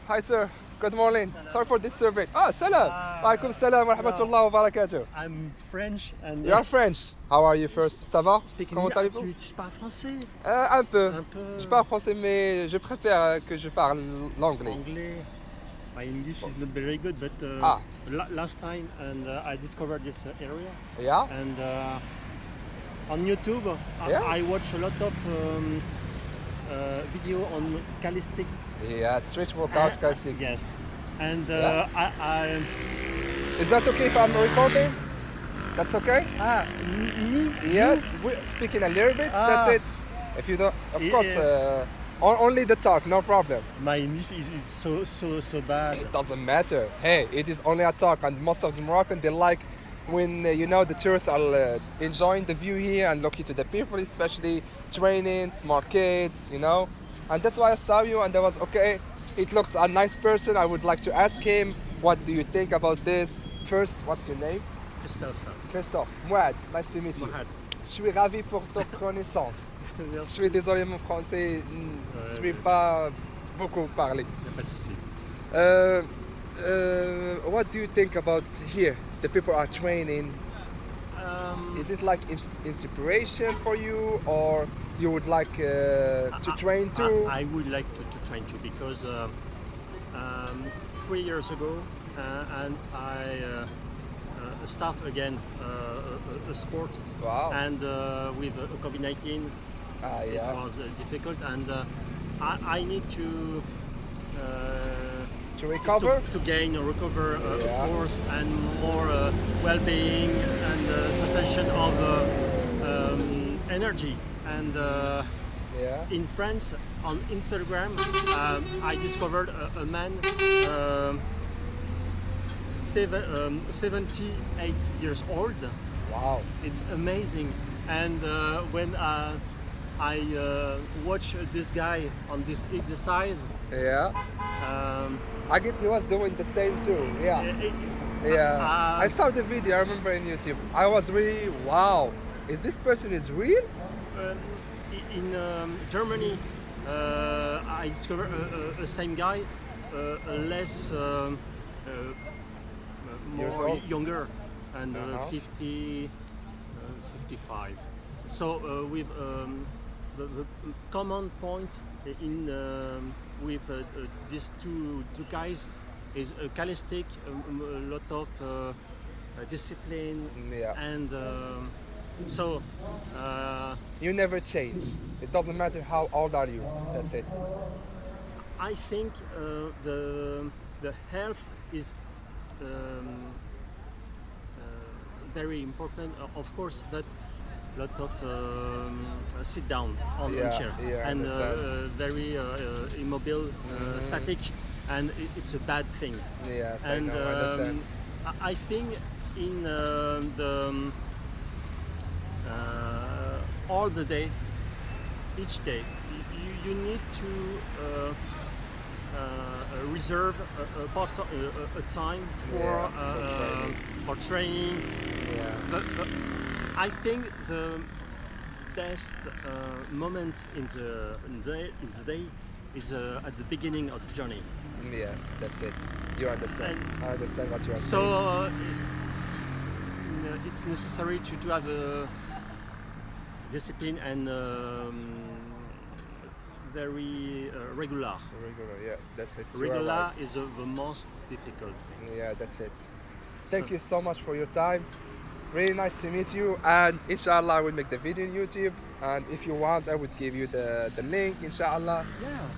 Hi sir, good morning. Sorry for disturbing. Salam. Alaikum salam wa rahmatullah wa barakatuh. I'm French and You are French. How are you first? Ça va? Comment allez-vous? Tu parles français? Un peu. Un peu. Je parle français mais je préfère que je parle l'anglais. Anglais. My English is not very good, but last time and I discovered this area. Yeah? And on YouTube, I watch a lot of video on calisthenics. Yeah, street workout calisthenics. Yes. And I Is that okay if I'm recording? That's okay? me? Yeah, we're speaking a little bit, that's it. If you don't, of course, only the talk, no problem. My English is so bad. It doesn't matter. Hey, it is only a talk, and most of the Moroccans, they like when, the tourists are enjoying the view here and looking to the people, especially training, smart kids, And that's why I saw you, and I was, okay, it looks a nice person. I would like to ask him, what do you think about this? First, what's your name? Christoph. Mouad, nice to meet you. Je suis ravi pour ta connaissance. Je suis désolé, mon français ne suis pas beaucoup parlé. Pas de souci. What do you think about here? The people are training. Is it like inspiration for you, or you would like to train too? I would like to train too, because 3 years ago, and I start again a sport. Wow. And with COVID-19, it was difficult, and I need to recover? To recover force and more well-being and sustain of energy. And in France, on Instagram, I discovered a man 78 years old. Wow. It's amazing. And when I watch this guy on this exercise, I guess he was doing the same too. I saw the video, I remember in YouTube. I was really, wow, is this person is real? In Germany, I discovered a same guy, less more younger, and 50, 55. So with the common point in with these two guys is a calisthenic, a lot of discipline, and so you never change. It doesn't matter how old are you. That's it. I think the health is very important, of course, but a lot of sit down on the chair and very immobile, static, and it's a bad thing. Yes, and I know, I understand. I think in all the day, each day, you need to reserve a time for training. But I think the best moment in the day is at the beginning of the journey. Yes, that's it. You understand. I understand what you are saying. So it's necessary to have a discipline and very regular. Regular, that's it. Regular is the most difficult thing. Yeah, that's it. Thank you so much for your time. Really nice to meet you, and inshallah I will make the video on YouTube, and if you want I would give you the link, inshallah. Yeah.